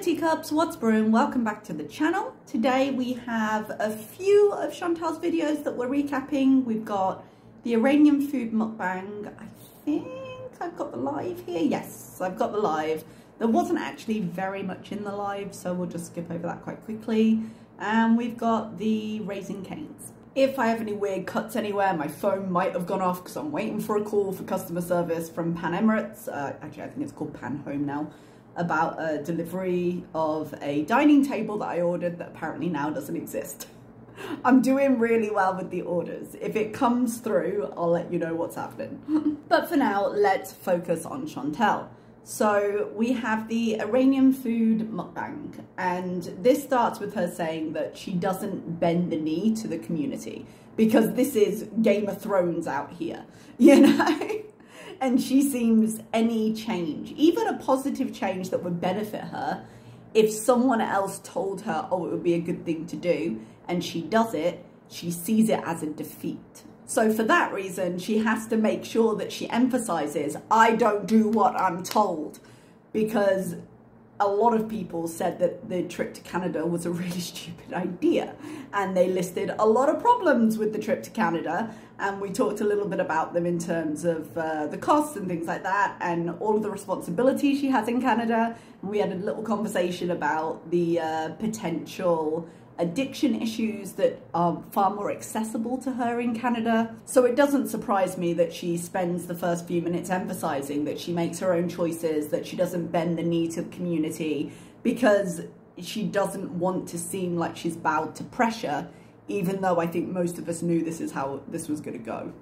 teacups, what's brewing? Welcome back to the channel. Today we have a few of Chantal's videos that we're recapping. We've got the Iranian food mukbang. I think I've got the live here. Yes, I've got the live. There wasn't actually very much in the live, so we'll just skip over that quite quickly. And we've got the Raising Cane's. If I have any weird cuts anywhere, my phone might have gone off because I'm waiting for a call for customer service from Pan Emirates. Actually, I think it's called Pan Home now, about a delivery of a dining table that I ordered that apparently now doesn't exist. I'm doing really well with the orders. If it comes through, I'll let you know what's happening. But for now, let's focus on Chantal. So we have the Iranian food mukbang, and this starts with her saying that she doesn't bend the knee to the community because this is Game of Thrones out here, you know? And she seems any change, even a positive change that would benefit her, if someone else told her, oh, it would be a good thing to do, and she does it, she sees it as a defeat. So for that reason, she has to make sure that she emphasizes, I don't do what I'm told, because a lot of people said that the trip to Canada was a really stupid idea, and they listed a lot of problems with the trip to Canada, and we talked a little bit about them in terms of the costs and things like that, and all of the responsibilities she has in Canada. And we had a little conversation about the potential addiction issues that are far more accessible to her in Canada. So it doesn't surprise me that she spends the first few minutes emphasizing that she makes her own choices, that she doesn't bend the knee to the community, because she doesn't want to seem like she's bowed to pressure, even though I think most of us knew this is how this was going to go.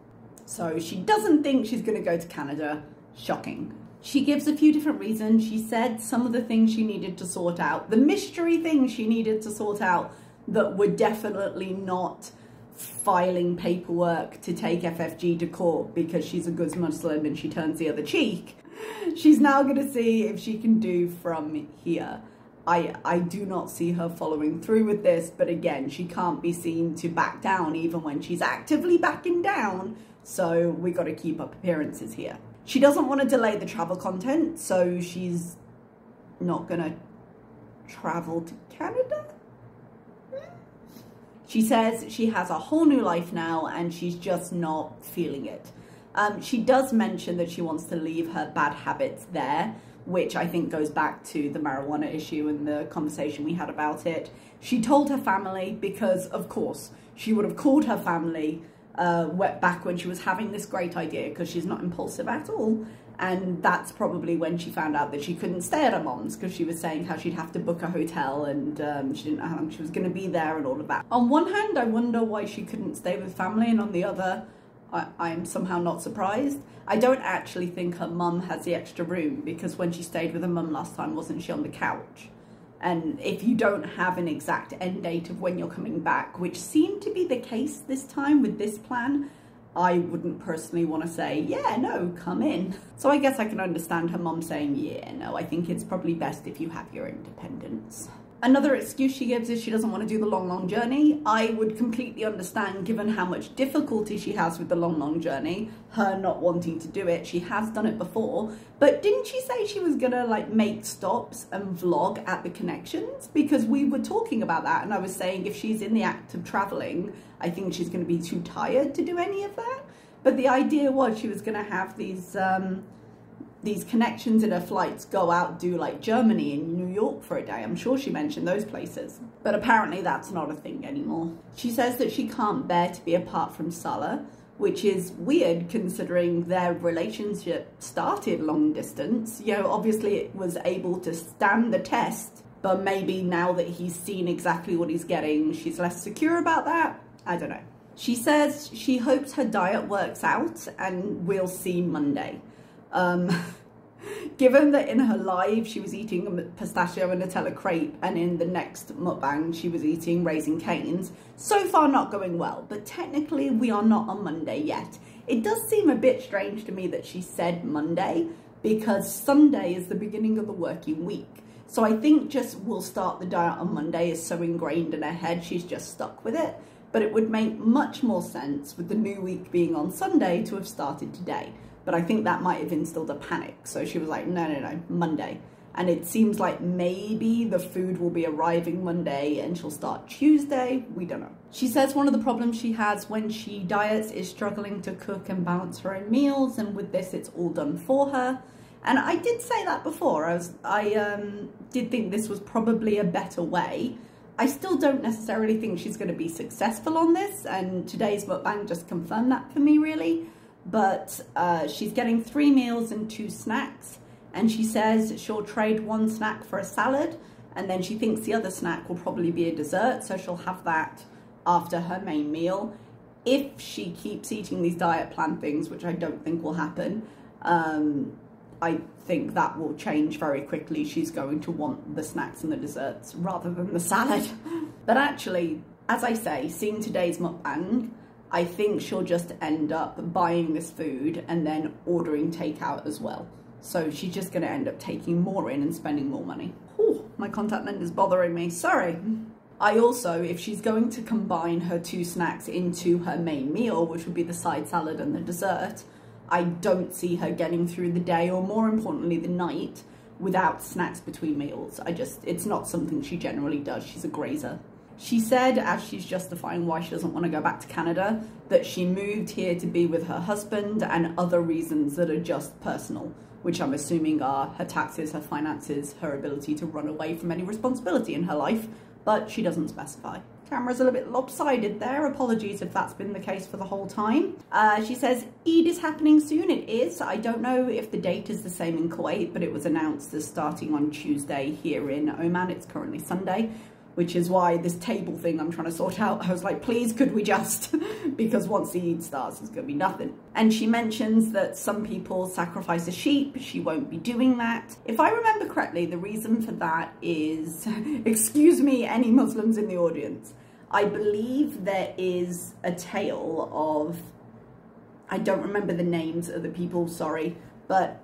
So she doesn't think she's going to go to Canada. Shocking. She gives a few different reasons. She said some of the things she needed to sort out, the mystery things she needed to sort out, that were definitely not filing paperwork to take FFG to court because she's a good Muslim and she turns the other cheek. She's now going to see if she can do from here. I do not see her following through with this, but again, she can't be seen to back down even when she's actively backing down, so we got to keep up appearances here. She doesn't want to delay the travel content, so she's not going to travel to Canada. She says she has a whole new life now and she's just not feeling it. She does mention that she wants to leave her bad habits there, which I think goes back to the marijuana issue and the conversation we had about it. She told her family because, of course, she would have called her family back when she was having this great idea, because she's not impulsive at all. And that's probably when she found out that she couldn't stay at her mom's, because she was saying how she'd have to book a hotel and she didn't know how long she was going to be there and all of that. On one hand, I wonder why she couldn't stay with family, and on the other, I'm somehow not surprised. I don't actually think her mum has the extra room, because when she stayed with her mum last time, wasn't she on the couch? And if you don't have an exact end date of when you're coming back, which seemed to be the case this time with this plan, I wouldn't personally want to say, yeah, no, come in. So I guess I can understand her mum saying, yeah, no, I think it's probably best if you have your independence. Another excuse she gives is she doesn't want to do the long journey. I would completely understand, given how much difficulty she has with the long journey, her not wanting to do it. She has done it before, but didn't she say she was gonna like make stops and vlog at the connections? Because we were talking about that, and I was saying if she's in the act of traveling, I think she's gonna be too tired to do any of that. But the idea was she was gonna have these connections in her flights go out, do like Germany and New York for a day. I'm sure she mentioned those places, but apparently that's not a thing anymore. She says that she can't bear to be apart from Salah, which is weird considering their relationship started long distance. You know, obviously it was able to stand the test, but maybe now that he's seen exactly what he's getting, she's less secure about that. I don't know. She says she hopes her diet works out and we'll see Monday. Given that in her live she was eating a pistachio and Nutella crepe, and in the next mukbang she was eating Raising Cane's, so far not going well, but technically we are not on Monday yet. It does seem a bit strange to me that she said Monday, because Sunday is the beginning of the working week. So I think just we'll start the diet on Monday is so ingrained in her head she's just stuck with it. But it would make much more sense with the new week being on Sunday to have started today. But I think that might have instilled a panic. So she was like, no, Monday. And it seems like maybe the food will be arriving Monday and she'll start Tuesday. We don't know. She says one of the problems she has when she diets is struggling to cook and balance her own meals. And with this, it's all done for her. And I did say that before. I did think this was probably a better way. I still don't necessarily think she's going to be successful on this. And today's mukbang just confirmed that for me, really. But she's getting 3 meals and 2 snacks. And she says she'll trade 1 snack for a salad, and then she thinks the other snack will probably be a dessert, so she'll have that after her main meal. If she keeps eating these diet plan things, which I don't think will happen, I think that will change very quickly. She's going to want the snacks and the desserts rather than the salad. But actually, as I say, seeing today's mukbang, I think she'll just end up buying this food and then ordering takeout as well. So she's just going to end up taking more in and spending more money. Oh, my contact lens is bothering me. Sorry. I also, if she's going to combine her 2 snacks into her main meal, which would be the side salad and the dessert, I don't see her getting through the day, or more importantly, the night, without snacks between meals. It's not something she generally does. She's a grazer. She said, as she's justifying why she doesn't want to go back to Canada, that she moved here to be with her husband and other reasons that are just personal, which I'm assuming are her taxes, her finances, her ability to run away from any responsibility in her life, but she doesn't specify. Camera's a little bit lopsided there. Apologies if that's been the case for the whole time. She says Eid is happening soon. It is. I don't know if the date is the same in Kuwait, but it was announced as starting on Tuesday here in Oman. It's currently Sunday, which is why this table thing I'm trying to sort out, I was like, please, could we just, because once the Eid starts, there's going to be nothing. And she mentions that some people sacrifice a sheep. She won't be doing that. If I remember correctly, the reason for that is, excuse me, any Muslims in the audience, I believe there is a tale of, I don't remember the names of the people, sorry, but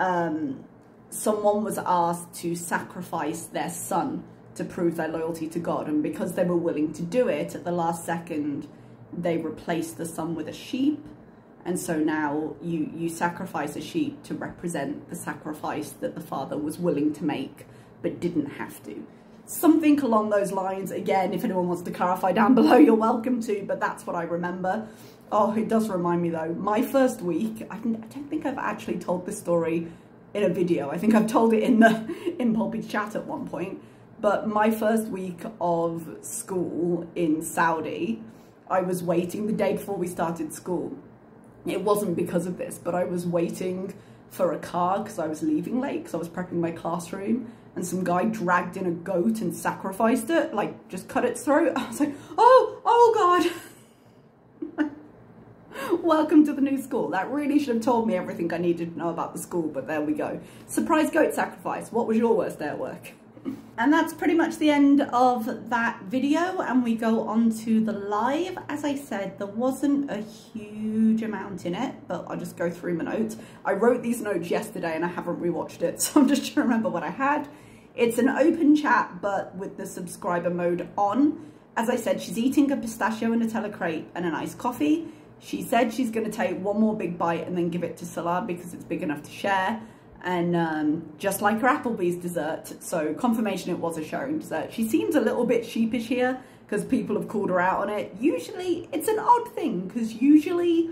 someone was asked to sacrifice their son to prove their loyalty to God, and because they were willing to do it, at the last second they replaced the son with a sheep, and so now you sacrifice a sheep to represent the sacrifice that the father was willing to make but didn't have to. Something along those lines. Again, if anyone wants to clarify down below, you're welcome to, but that's what I remember. Oh, it does remind me though, my first week, I don't think I've actually told this story in a video. I think I've told it in Poppy's chat at one point. But my first week of school in Saudi, I was waiting the day before we started school. It wasn't because of this, but I was waiting for a car because I was leaving late because I was prepping my classroom, and some guy dragged in a goat and sacrificed it, like just cut its throat. I was like, oh God. Welcome to the new school. That really should have told me everything I needed to know about the school, but there we go. Surprise goat sacrifice. What was your worst day at work? And that's pretty much the end of that video, and we go on to the live. As I said, there wasn't a huge amount in it, but I'll just go through my notes. I wrote these notes yesterday and I haven't rewatched it, so I'm just trying to remember what I had. It's an open chat, but with the subscriber mode on. As I said, she's eating a pistachio and Nutella crepe and an iced coffee. She said she's going to take one more big bite and then give it to Salah because it's big enough to share. And just like her Applebee's dessert, so confirmation it was a sharing dessert. She seems a little bit sheepish here because people have called her out on it. Usually it's an odd thing because usually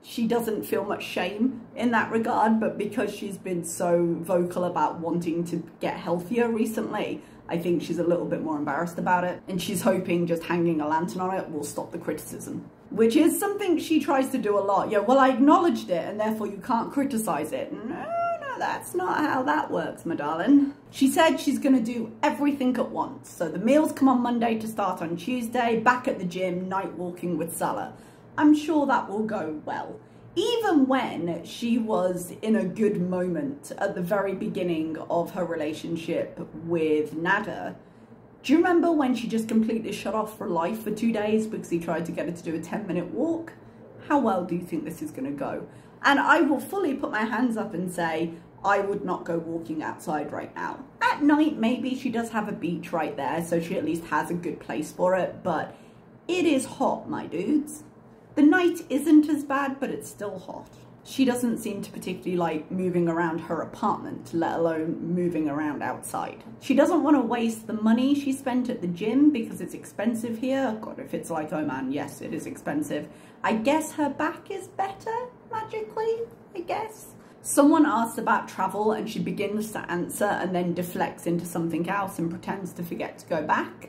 she doesn't feel much shame in that regard, but because she's been so vocal about wanting to get healthier recently, I think she's a little bit more embarrassed about it, and she's hoping just hanging a lantern on it will stop the criticism, which is something she tries to do a lot. Yeah, well, I acknowledged it and therefore you can't criticize it. No, that's not how that works, my darling. She said she's going to do everything at once. So the meals come on Monday to start on Tuesday, back at the gym, night walking with Salah. I'm sure that will go well. Even when she was in a good moment at the very beginning of her relationship with Nada, do you remember when she just completely shut off for life for 2 days because he tried to get her to do a 10-minute walk? How well do you think this is going to go? And I will fully put my hands up and say, I would not go walking outside right now. At night, maybe she does have a beach right there, so she at least has a good place for it, but it is hot, my dudes. The night isn't as bad, but it's still hot. She doesn't seem to particularly like moving around her apartment, let alone moving around outside. She doesn't want to waste the money she spent at the gym because it's expensive here. God, if it's like Oman, yes, it is expensive. I guess her back is better, magically, I guess. Someone asks about travel and she begins to answer and then deflects into something else and pretends to forget to go back.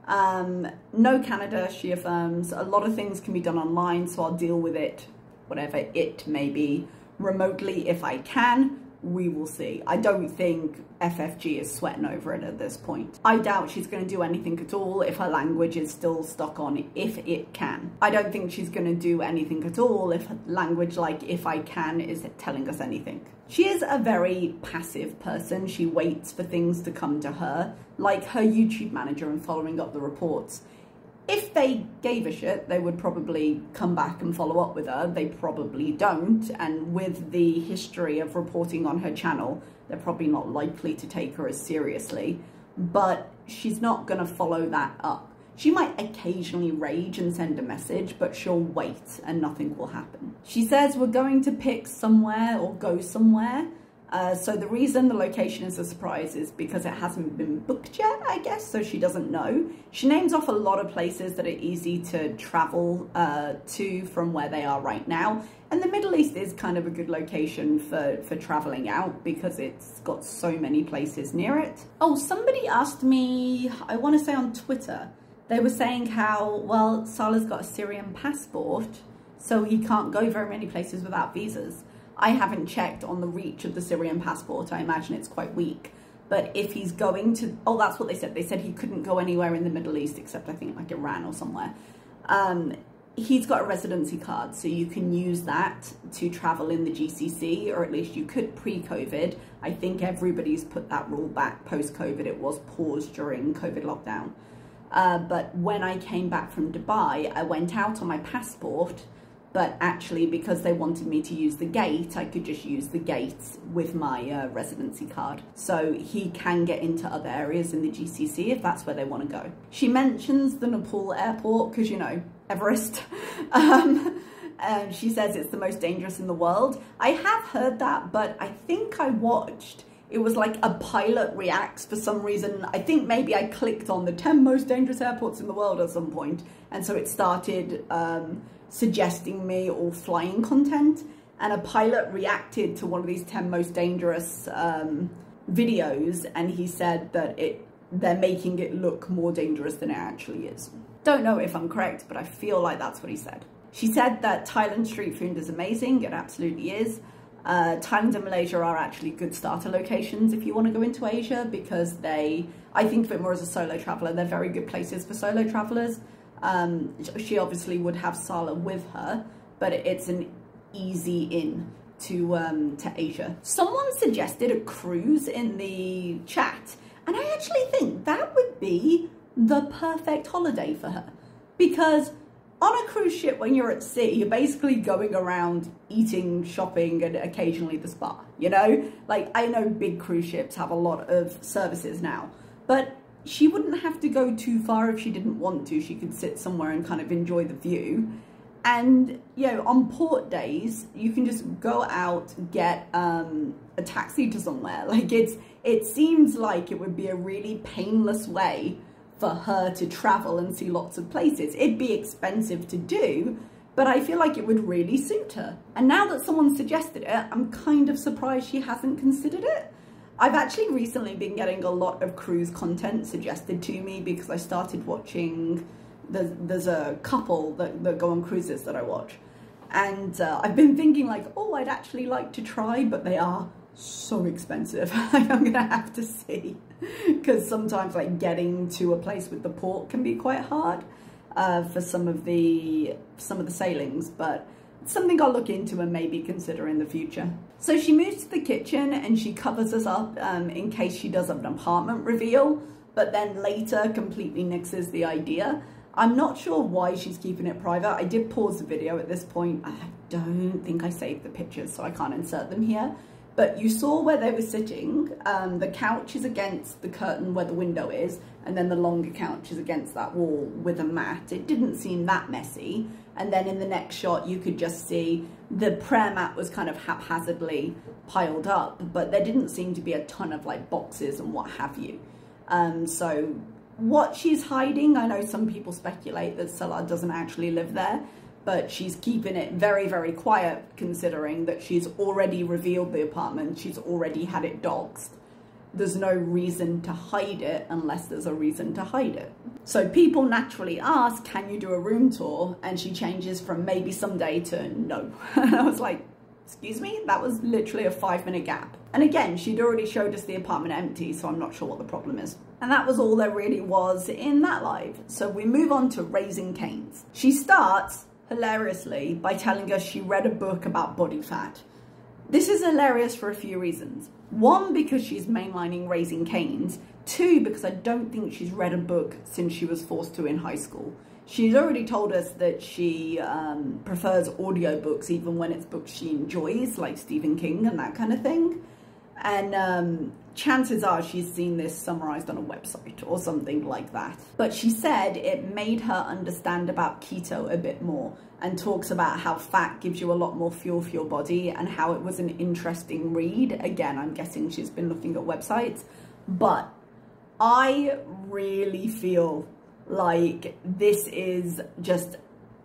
No Canada, she affirms. A lot of things can be done online, so I'll deal with it, whatever it may be, remotely if I can. We will see. I don't think FFG is sweating over it at this point. I doubt she's going to do anything at all if her language is still stuck on if it can. I don't think she's going to do anything at all if language like if I can is telling us anything. She is a very passive person. She waits for things to come to her, like her YouTube manager and following up the reports. If they gave a shit, they would probably come back and follow up with her. They probably don't. And with the history of reporting on her channel, they're probably not likely to take her as seriously. But she's not going to follow that up. She might occasionally rage and send a message, but she'll wait and nothing will happen. She says we're going to pick somewhere or go somewhere. So the reason the location is a surprise is because it hasn't been booked yet, I guess, so she doesn't know. She names off a lot of places that are easy to travel to from where they are right now. And the Middle East is kind of a good location for traveling out because it's got so many places near it. Oh, somebody asked me, I want to say on Twitter, they were saying how, well, Salah's got a Syrian passport, so he can't go very many places without visas. I haven't checked on the reach of the Syrian passport. I imagine it's quite weak. But if he's going to, oh, that's what they said. They said he couldn't go anywhere in the Middle East except I think like Iran or somewhere. He's got a residency card, so you can use that to travel in the GCC, or at least you could pre-COVID. I think everybody's put that rule back post-COVID. It was paused during COVID lockdown. But when I came back from Dubai, I went out on my passport, but actually because they wanted me to use the gate, I could just use the gate with my residency card. So he can get into other areas in the GCC if that's where they want to go. She mentions the Nepal airport because, you know, Everest. And she says it's the most dangerous in the world. I have heard that, but I think I watched, it was like a pilot reacts for some reason. I think maybe I clicked on the 10 most dangerous airports in the world at some point, and so it started suggesting me all flying content, and a pilot reacted to one of these 10 most dangerous videos, and he said that they're making it look more dangerous than it actually is. Don't know if I'm correct, but I feel like that's what he said. She said that Thailand street food is amazing. It absolutely is. Thailand and Malaysia are actually good starter locations if you want to go into Asia, because I think of it more as a solo traveler. They're very good places for solo travelers. She obviously would have Salah with her, but it's an easy in to Asia. Someone suggested a cruise in the chat, and I actually think that would be the perfect holiday for her, because on a cruise ship, when you're at sea, you're basically going around eating, shopping, and occasionally the spa, you know? Like, I know big cruise ships have a lot of services now, but she wouldn't have to go too far if she didn't want to. She could sit somewhere and kind of enjoy the view. And, you know, on port days, you can just go out, get a taxi to somewhere. Like, it seems like it would be a really painless way for her to travel and see lots of places. It'd be expensive to do, but I feel like it would really suit her. And now that someone suggested it, I'm kind of surprised she hasn't considered it. I've actually recently been getting a lot of cruise content suggested to me because I started watching, there's a couple that go on cruises that I watch. And I've been thinking like, oh, I'd actually like to try, but they are so expensive. I'm gonna have to see, because sometimes like getting to a place with the port can be quite hard for some of the sailings, but it's something I'll look into and maybe consider in the future. So she moves to the kitchen and she covers us up in case she does an apartment reveal, but then later completely nixes the idea. I'm not sure why she's keeping it private. I did pause the video at this point. I don't think I saved the pictures, so I can't insert them here. But you saw where they were sitting. The couch is against the curtain where the window is, and then the longer couch is against that wall with a mat. It didn't seem that messy. And then in the next shot, you could just see the prayer mat was kind of haphazardly piled up, but there didn't seem to be a ton of like boxes and what have you. So what she's hiding, I know some people speculate that Salah doesn't actually live there, but she's keeping it very, very quiet considering that she's already revealed the apartment. She's already had it doxed. There's no reason to hide it unless there's a reason to hide it. So people naturally ask, can you do a room tour? And she changes from maybe someday to no. And I was like, excuse me? That was literally a 5-minute gap. And again, she'd already showed us the apartment empty, so I'm not sure what the problem is. And that was all there really was in that live. So we move on to Raising Cane's. She starts hilariously by telling us she read a book about body fat. This is hilarious for a few reasons. One, because she's mainlining Raising Cane's. Two, because I don't think she's read a book since she was forced to in high school. She's already told us that she prefers audiobooks even when it's books she enjoys, like Stephen King and that kind of thing. And chances are she's seen this summarized on a website or something like that. But she said it made her understand about keto a bit more, and talks about how fat gives you a lot more fuel for your body and how it was an interesting read. Again, I'm guessing she's been looking at websites, but I really feel like this is just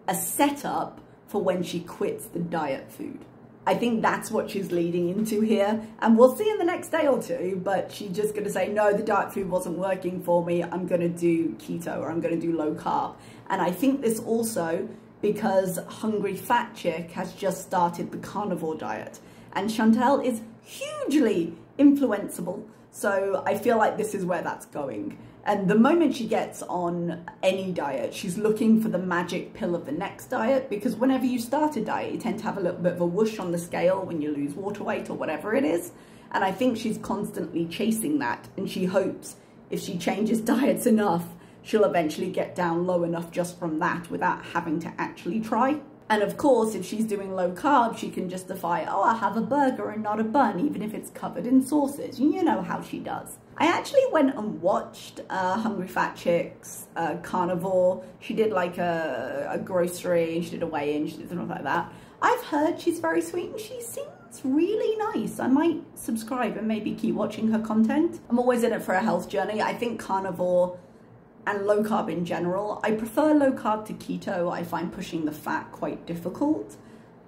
a setup for when she quits the diet food. I think that's what she's leading into here, and we'll see in the next day or two, but she's just going to say, no, the diet food wasn't working for me, I'm going to do keto or I'm going to do low carb. And I think this also because Hungry Fat Chick has just started the carnivore diet, and Chantal is hugely influenceable. So I feel like this is where that's going. And the moment she gets on any diet, she's looking for the magic pill of the next diet, because whenever you start a diet, you tend to have a little bit of a whoosh on the scale when you lose water weight or whatever it is. And I think she's constantly chasing that, and she hopes if she changes diets enough, she'll eventually get down low enough just from that without having to actually try. And of course, if she's doing low carb, she can justify, oh, I'll have a burger and not a bun, even if it's covered in sauces. You know how she does. I actually went and watched Hungry Fat Chick's Carnivore. She did like a grocery, she did a weigh-in, she did something like that. I've heard she's very sweet and she seems really nice. I might subscribe and maybe keep watching her content. I'm always in it for a health journey. I think carnivore and low carb in general. I prefer low carb to keto. I find pushing the fat quite difficult,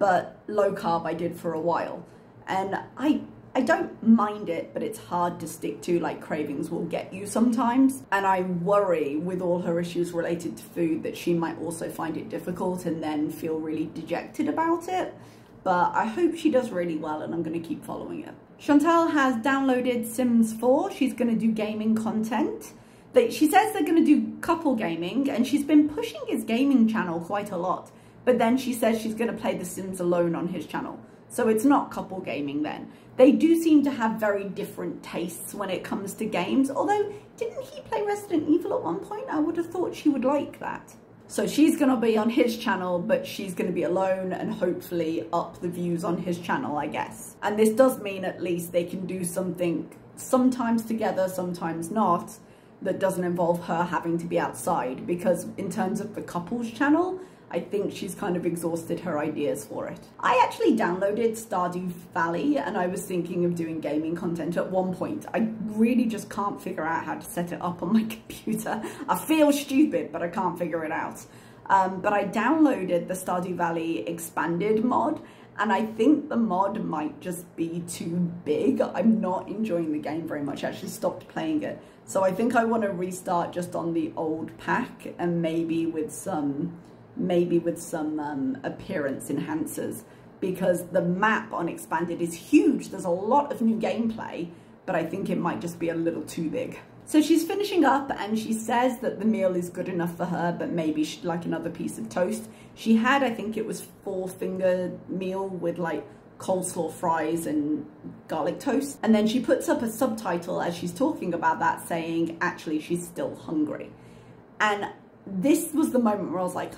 but low carb I did for a while. And I don't mind it, but it's hard to stick to, like cravings will get you sometimes. And I worry with all her issues related to food that she might also find it difficult and then feel really dejected about it. But I hope she does really well, and I'm gonna keep following it. Chantal has downloaded Sims 4. She's gonna do gaming content. She says they're going to do couple gaming, and she's been pushing his gaming channel quite a lot. But then she says she's going to play The Sims alone on his channel. So it's not couple gaming then. They do seem to have very different tastes when it comes to games. Although, didn't he play Resident Evil at one point? I would have thought she would like that. So she's going to be on his channel, but she's going to be alone and hopefully up the views on his channel, I guess. And this does mean at least they can do something sometimes together, sometimes not, that doesn't involve her having to be outside, because in terms of the couples channel, I think she's kind of exhausted her ideas for it. I actually downloaded Stardew Valley, and I was thinking of doing gaming content at one point. I really just can't figure out how to set it up on my computer. I feel stupid, but I can't figure it out. But I downloaded the Stardew Valley expanded mod, and I think the mod might just be too big. I'm not enjoying the game very much. I actually stopped playing it. So I think I want to restart just on the old pack, and maybe with some appearance enhancers, because the map on expanded is huge. There's a lot of new gameplay, but I think it might just be a little too big. So she's finishing up, and she says that the meal is good enough for her, but maybe she'd like another piece of toast. She had, I think it was 4-finger meal with like coleslaw, fries and garlic toast. And then she puts up a subtitle as she's talking about that saying, actually, she's still hungry. And this was the moment where I was like,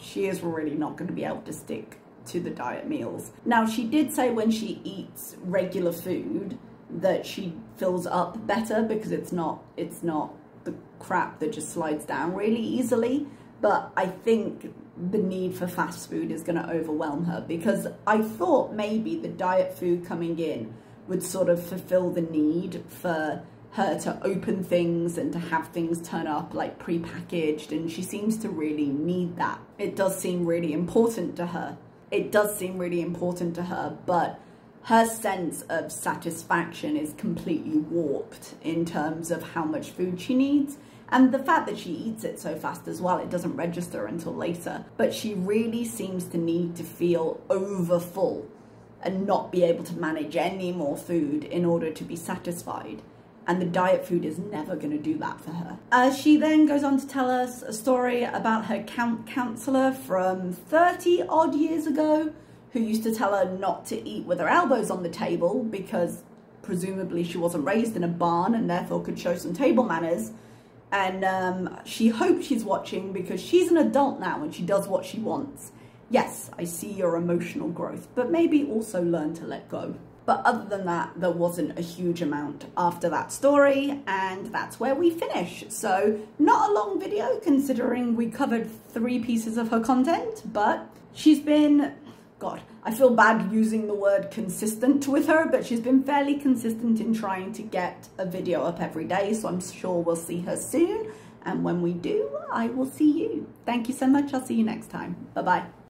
she is really not going to be able to stick to the diet meals. Now, she did say when she eats regular food that she fills up better, because it's not the crap that just slides down really easily. But I think the need for fast food is going to overwhelm her, because I thought maybe the diet food coming in would sort of fulfill the need for her to open things and to have things turn up like pre-packaged, and she seems to really need that. It does seem really important to her. But her sense of satisfaction is completely warped in terms of how much food she needs. And the fact that she eats it so fast as well, it doesn't register until later. But she really seems to need to feel overfull and not be able to manage any more food in order to be satisfied. And the diet food is never going to do that for her. She then goes on to tell us a story about her counselor from 30 odd years ago, who used to tell her not to eat with her elbows on the table because presumably she wasn't raised in a barn and therefore could show some table manners. And she hopes she's watching because she's an adult now and she does what she wants. Yes, I see your emotional growth, but maybe also learn to let go. But other than that, there wasn't a huge amount after that story, and that's where we finish. So not a long video considering we covered 3 pieces of her content, but she's been, God, I feel bad using the word consistent with her, but she's been fairly consistent in trying to get a video up every day. So I'm sure we'll see her soon. And when we do, I will see you. Thank you so much. I'll see you next time. Bye-bye.